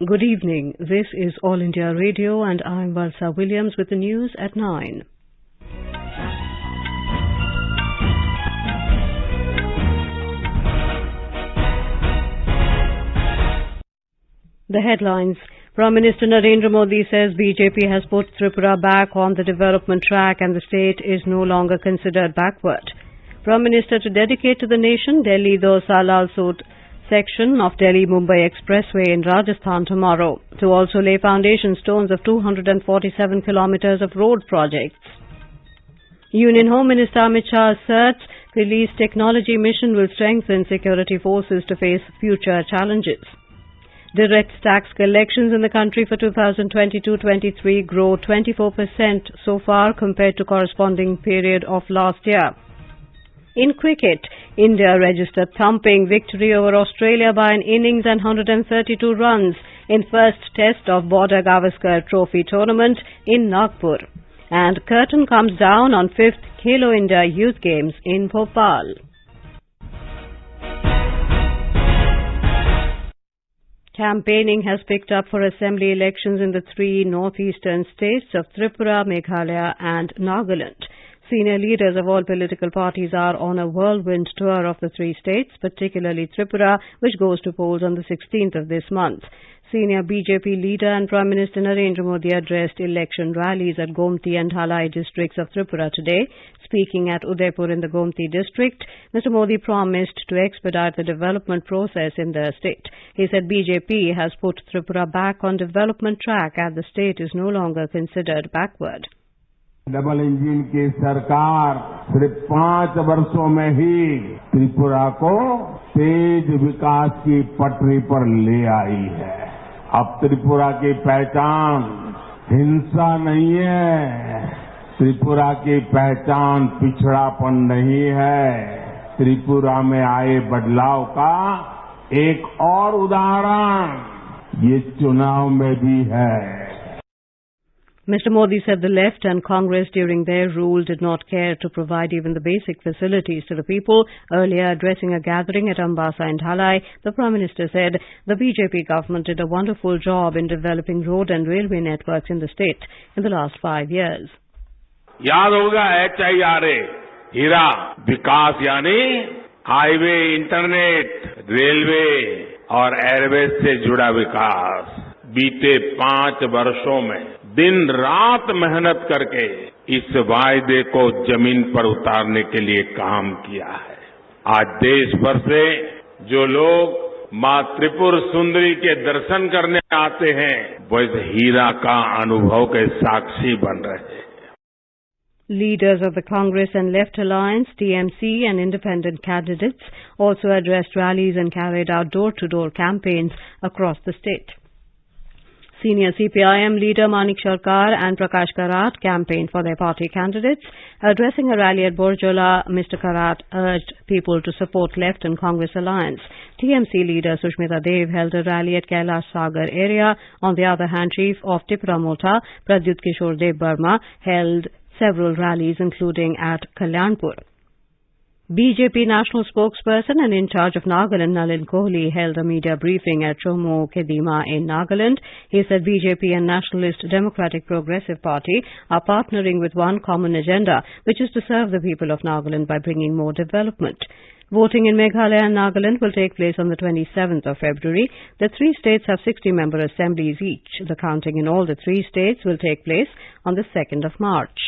Good evening. This is All India Radio and I'm Valsa Williams with the news at 9. The headlines. Prime Minister Narendra Modi says BJP has put Tripura back on the development track and the state is no longer considered backward. Prime Minister to dedicate to the nation Delhi-Dausa-Lalsot section of Delhi-Mumbai Expressway in Rajasthan tomorrow, to also lay foundation stones of 247 kilometers of road projects. Union Home Minister Amit Shah asserts release technology mission will strengthen security forces to face future challenges. Direct tax collections in the country for 2022-23 grow 24% so far compared to corresponding period of last year. In cricket, India registered thumping victory over Australia by an innings and 132 runs in first Test of Border Gavaskar Trophy tournament in Nagpur. And curtain comes down on 5th Khelo India Youth Games in Bhopal. Campaigning has picked up for assembly elections in the three northeastern states of Tripura, Meghalaya and Nagaland. Senior leaders of all political parties are on a whirlwind tour of the three states, particularly Tripura, which goes to polls on the 16th of this month. Senior BJP leader and Prime Minister Narendra Modi addressed election rallies at Gomti and Dhalai districts of Tripura today. Speaking at Udaipur in the Gomti district, Mr. Modi promised to expedite the development process in the state. He said BJP has put Tripura back on development track and the state is no longer considered backward. Double engine की सरकार सिर्फ 5 वर्षों में ही त्रिपुरा को तेज विकास की पटरी पर ले आई है। अब त्रिपुरा की पहचान हिंसा नहीं है, त्रिपुरा की पहचान पिछड़ापन नहीं है। त्रिपुरा में आए बदलाव का एक और उदाहरण ये चुनाव में भी है। Mr. Modi said the left and Congress during their rule did not care to provide even the basic facilities to the people. Earlier, addressing a gathering at Ambasa and Dhalai, the Prime Minister said the BJP government did a wonderful job in developing road and railway networks in the state in the last 5 years. याद होगा HIRA, हीरा विकास यानी highway, internet, railway और Airways से जुड़ा विकास। बीते 5 वर्षों में दिन रात मेहनत करके इस वायदे को जमीन पर उतारने के लिए काम किया है। आज देश भर से जो लोग मां त्रिपुर सुंदरी के दर्शन करने आते हैं वो इस हीरा का अनुभव के साक्षी बन रहे हैं। Leaders of the Congress and Left Alliance, TMC and independent candidates also addressed rallies and carried out door-to-door campaigns across the state. Senior CPIM leader Manik Sarkar and Prakash Karat campaigned for their party candidates. Addressing a rally at Borjola, Mr. Karat urged people to support Left and Congress alliance. TMC leader Sushmita Dev held a rally at Kailash Sagar area. On the other hand, Chief of Tripura Mota, Pradyut Kishore Dev Burma, held several rallies including at Kalyanpur. BJP national spokesperson and in charge of Nagaland, Nalin Kohli, held a media briefing at Chomo Kedima in Nagaland. He said BJP and Nationalist Democratic Progressive Party are partnering with one common agenda, which is to serve the people of Nagaland by bringing more development. Voting in Meghalaya and Nagaland will take place on the 27th of February. The three states have 60-member assemblies each. The counting in all the three states will take place on the 2nd of March.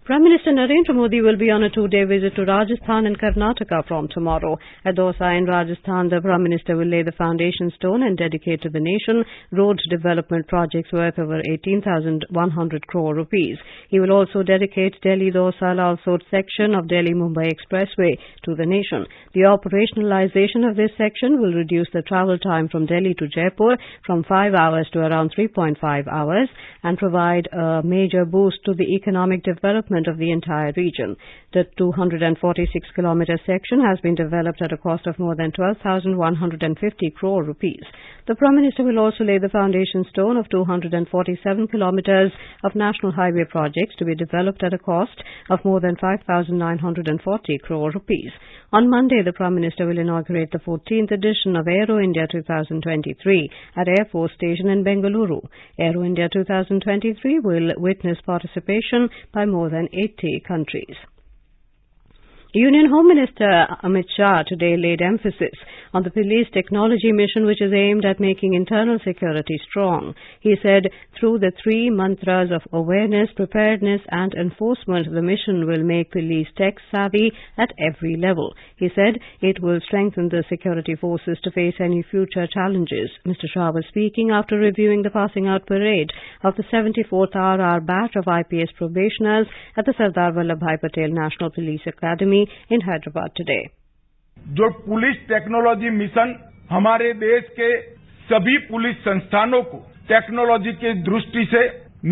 Prime Minister Narendra Modi will be on a 2-day visit to Rajasthan and Karnataka from tomorrow. At Dausa in Rajasthan, the Prime Minister will lay the foundation stone and dedicate to the nation road development projects worth over 18,100 crore rupees. He will also dedicate Delhi-Dausa-Lalsot section of Delhi-Mumbai Expressway to the nation. The operationalization of this section will reduce the travel time from Delhi to Jaipur from 5 hours to around 3.5 hours and provide a major boost to the economic development of the entire region. The 246-kilometer section has been developed at a cost of more than 12,150 crore rupees. The Prime Minister will also lay the foundation stone of 247 kilometres of national highway projects to be developed at a cost of more than 5,940 crore rupees. On Monday, the Prime Minister will inaugurate the 14th edition of Aero India 2023 at Air Force Station in Bengaluru. Aero India 2023 will witness participation by more than 80 countries. Union Home Minister Amit Shah today laid emphasis on the police technology mission, which is aimed at making internal security strong. He said through the three mantras of awareness, preparedness and enforcement, the mission will make police tech-savvy at every level. He said it will strengthen the security forces to face any future challenges. Mr. Shah was speaking after reviewing the passing out parade of the 74th RR batch of IPS probationers at the Sardar Vallabhbhai Patel National Police Academy in Hyderabad today. जो police technology mission हमारे देश के सभी police संस्थानों को technology की दृष्टि से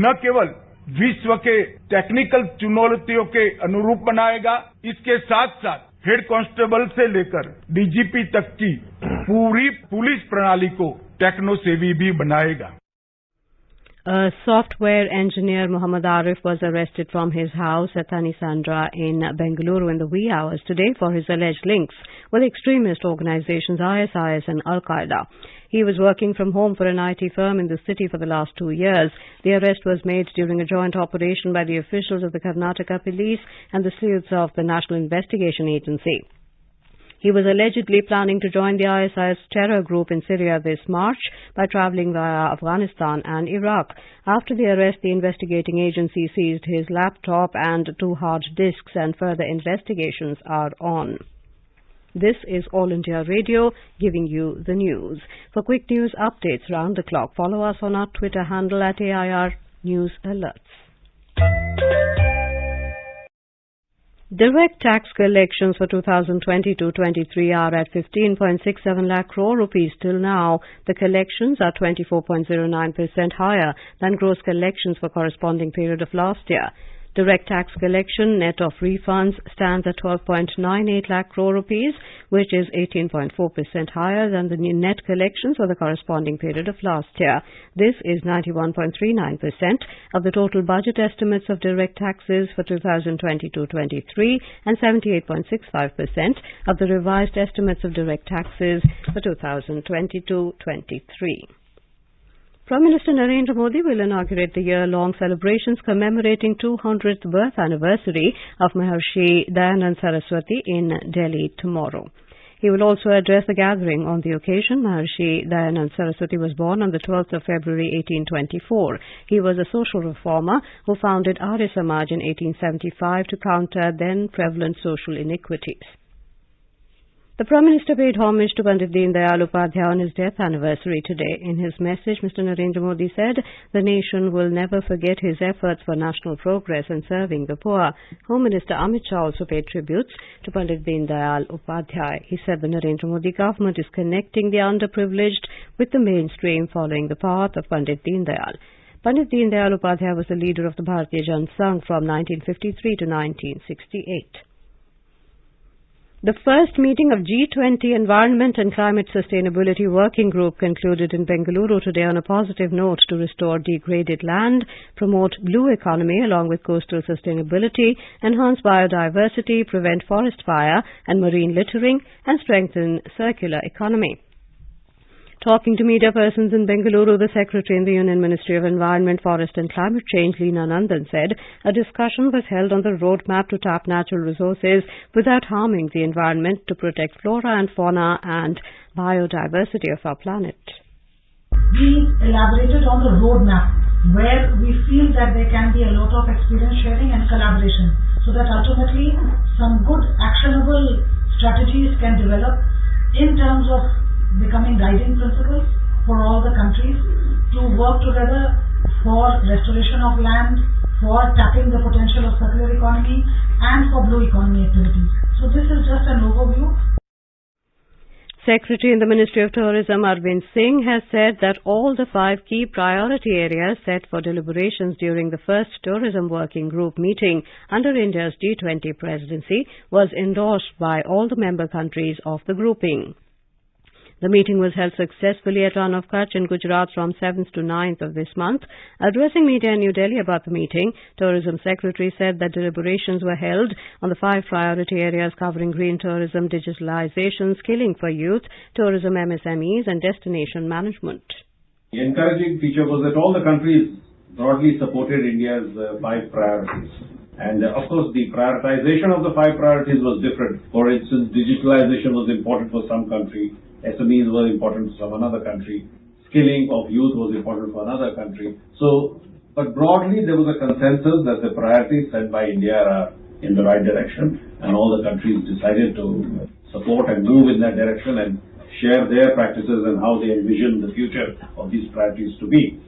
न केवल विश्व के टेक्निकल चुनौतियों के अनुरूप बनाएगा, इसके साथ साथ हेड कांस्टेबल से लेकर डीजीपी तक की पूरी पुलिस प्रणाली को टेक्नो सेवी भी बनाएगा. A software engineer, Muhammad Arif, was arrested from his house at Tanisandra in Bengaluru in the wee hours today for his alleged links with extremist organizations ISIS and Al-Qaeda. He was working from home for an IT firm in the city for the last 2 years. The arrest was made during a joint operation by the officials of the Karnataka Police and the sleuths of the National Investigation Agency. He was allegedly planning to join the ISIS terror group in Syria this March by travelling via Afghanistan and Iraq. After the arrest, the investigating agency seized his laptop and 2 hard disks, and further investigations are on. This is All India Radio, giving you the news. For quick news updates round the clock, follow us on our Twitter handle at AIR News Alerts. Direct tax collections for 2022-23 are at 15.67 lakh crore rupees till now. The collections are 24.09% higher than gross collections for corresponding period of last year. Direct tax collection net of refunds stands at 12.98 lakh crore rupees, which is 18.4% higher than the net collections for the corresponding period of last year. This is 91.39% of the total budget estimates of direct taxes for 2022-23 and 78.65% of the revised estimates of direct taxes for 2022-23. Prime Minister Narendra Modi will inaugurate the year-long celebrations commemorating 200th birth anniversary of Maharshi Dayanand Saraswati in Delhi tomorrow. He will also address the gathering. On the occasion, Maharshi Dayanand Saraswati was born on the 12th of February 1824. He was a social reformer who founded Arya Samaj in 1875 to counter then prevalent social iniquities. The Prime Minister paid homage to Pandit Deen Dayal Upadhyay on his death anniversary today. In his message, Mr. Narendra Modi said the nation will never forget his efforts for national progress and serving the poor. Home Minister Amit Shah also paid tributes to Pandit Deen Dayal Upadhyay. He said the Narendra Modi government is connecting the underprivileged with the mainstream, following the path of Pandit Deen Dayal. Pandit Deen Dayal Upadhyay was the leader of the Bharatiya Jan Sangh from 1953 to 1968. The first meeting of G20 Environment and Climate Sustainability Working Group concluded in Bengaluru today on a positive note to restore degraded land, promote blue economy along with coastal sustainability, enhance biodiversity, prevent forest fire and marine littering, and strengthen circular economy. Talking to media persons in Bengaluru, the Secretary in the Union Ministry of Environment, Forest and Climate Change, Leena Nandan, said a discussion was held on the roadmap to tap natural resources without harming the environment to protect flora and fauna and biodiversity of our planet. We elaborated on the roadmap where we feel that there can be a lot of experience sharing and collaboration so that ultimately some good actionable strategies can develop in terms of becoming guiding principles for all the countries to work together for restoration of land, for tapping the potential of circular economy and for blue economy activities. So this is just an overview. Secretary in the Ministry of Tourism Arvind Singh has said that all the 5 key priority areas set for deliberations during the first Tourism Working Group meeting under India's G20 presidency was endorsed by all the member countries of the grouping. The meeting was held successfully at Rann of Kutch in Gujarat from 7th to 9th of this month. Addressing media in New Delhi about the meeting, Tourism Secretary said that deliberations were held on the 5 priority areas covering green tourism, digitalization, skilling for youth, tourism MSMEs and destination management. The encouraging feature was that all the countries broadly supported India's 5 priorities. And of course, the prioritization of the 5 priorities was different. For instance, digitalization was important for some country, SMEs were important for some another country, skilling of youth was important for another country. But broadly, there was a consensus that the priorities set by India are in the right direction, and all the countries decided to support and move in that direction and share their practices and how they envision the future of these priorities to be.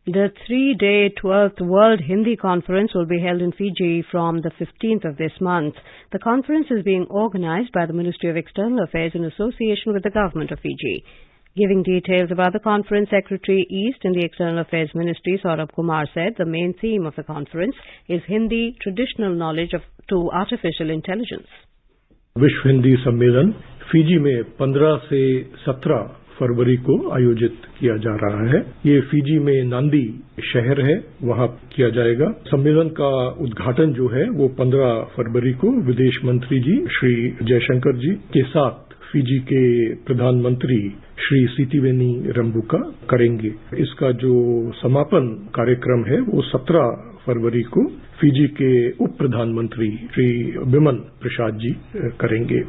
The 3-day 12th World Hindi Conference will be held in Fiji from the 15th of this month. The conference is being organized by the Ministry of External Affairs in association with the Government of Fiji. Giving details about the conference, Secretary East in the External Affairs Ministry, Saurabh Kumar, said the main theme of the conference is Hindi traditional knowledge to artificial intelligence. विश्व हिंदी सम्मेलन Fiji में 15 से 17 फरवरी को आयोजित किया जा रहा है। ये फिजी में नांदी शहर है, वहां किया जाएगा। सम्मेलन का उद्घाटन जो है वो 15 फरवरी को विदेश मंत्री जी श्री जयशंकर जी के साथ फिजी के प्रधानमंत्री श्री सीतिवेनी रंबुका करेंगे। इसका जो समापन कार्यक्रम है वो 17 फरवरी को फिजी के उप प्रधानमंत्री श्री बिमन प्रसाद जी करेंगे।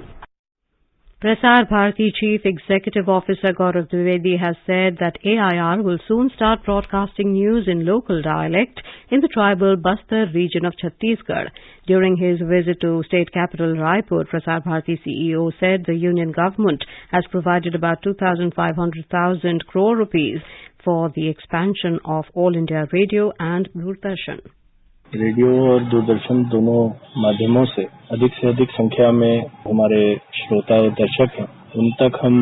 Prasar Bharati Chief Executive Officer Gaurav Dwivedi has said that AIR will soon start broadcasting news in local dialect in the tribal Bastar region of Chhattisgarh. During his visit to state capital Raipur, Prasar Bharati CEO said the union government has provided about 2,500,000 crore rupees for the expansion of All India Radio and Doordarshan. Radio और दूरदर्शन दोनों माध्यमों से अधिक संख्या में हमारे श्रोता और दर्शक हैं, उन तक हम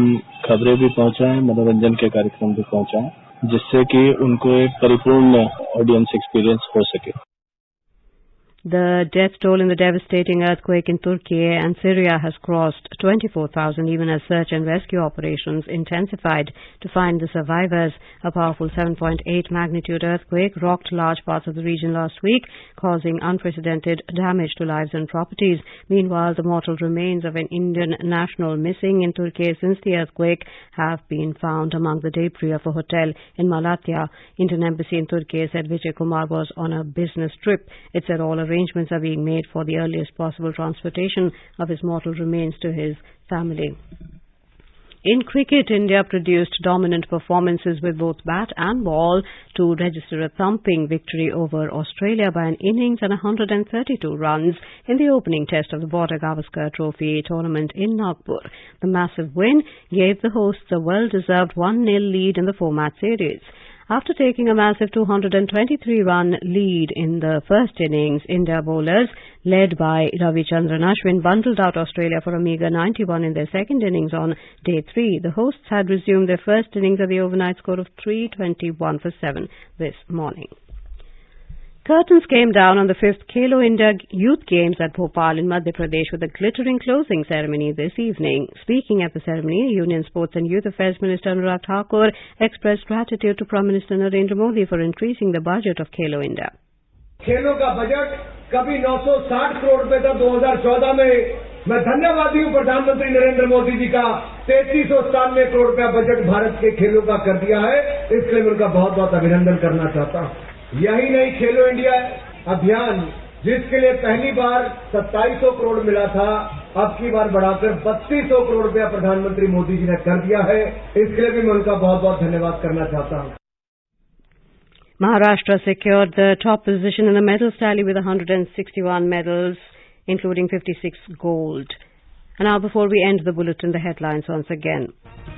खबरें भी पहुंचाएं, मनोरंजन के कार्यक्रम भी पहुंचाएं, जिससे कि उनको एक परिपूर्ण ऑडियंस एक्सपीरियंस हो सके। The death toll in the devastating earthquake in Turkey and Syria has crossed 24,000 even as search and rescue operations intensified to find the survivors. A powerful 7.8 magnitude earthquake rocked large parts of the region last week, causing unprecedented damage to lives and properties. Meanwhile, the mortal remains of an Indian national missing in Turkey since the earthquake have been found among the debris of a hotel in Malatya. Indian Embassy in Turkey said Vijay Kumar was on a business trip. It said all arrangements are being made for the earliest possible transportation of his mortal remains to his family. In cricket, India produced dominant performances with both bat and ball to register a thumping victory over Australia by an innings and 132 runs in the opening test of the Border Gavaskar Trophy tournament in Nagpur. The massive win gave the hosts a well-deserved 1-0 lead in the 4-match series. After taking a massive 223-run lead in the first innings, India bowlers, led by Ravichandran Ashwin, bundled out Australia for a meagre 91 in their second innings on day 3. The hosts had resumed their first innings at the overnight score of 321 for 7 this morning. Curtains came down on the 5th Khelo India Youth Games at Bhopal in Madhya Pradesh with a glittering closing ceremony this evening. Speaking at the ceremony, Union Sports and Youth Affairs Minister Narendra Thakur expressed gratitude to Prime Minister Narendra Modi for increasing the budget of Khelo India. खेलों का budget कभी 960 करोड़ रुपए था 2014 में। मैं धन्यवादी हूँ प्रधानमंत्री नरेंद्र मोदी जी का 3397 करोड़ रुपया बजट भारत के खेलों का कर दिया है। इसके लिए उनका बहुत बहुत अभिनंदन करना चाहता हूँ। यही नहीं, खेलो इंडिया अभियान जिसके लिए पहली बार 2700 करोड़ मिला था, अब की बार बढ़ाकर 3200 करोड़ रुपया प्रधानमंत्री मोदी जी ने कर दिया है। इसके लिए भी मैं उनका बहुत बहुत धन्यवाद करना चाहता हूँ। Maharashtra secured the top position in the medals tally with 161 medals, including 56 gold. And now, before we end the bulletin, the headlines once again.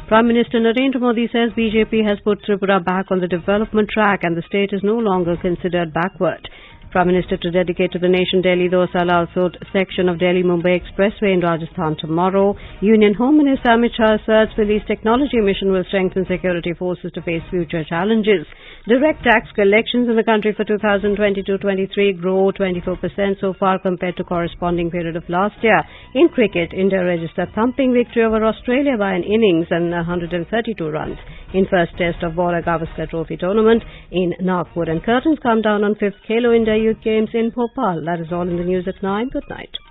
Prime Minister Narendra Modi says BJP has put Tripura back on the development track and the state is no longer considered backward. Prime Minister to dedicate to the nation Delhi-Dausa-Lalsot section of Delhi-Mumbai Expressway in Rajasthan tomorrow. Union Home Minister Amit Shah asserts Police Technology Mission will strengthen security forces to face future challenges. Direct tax collections in the country for 2022-23 grow 24% so far compared to corresponding period of last year. In cricket, India registered thumping victory over Australia by an innings and 132 runs in first Test of Border Gavaskar Trophy tournament in Nagpur, and curtains come down on 5th Khelo India Youth Games in Bhopal. That is all in the news at 9. Good night.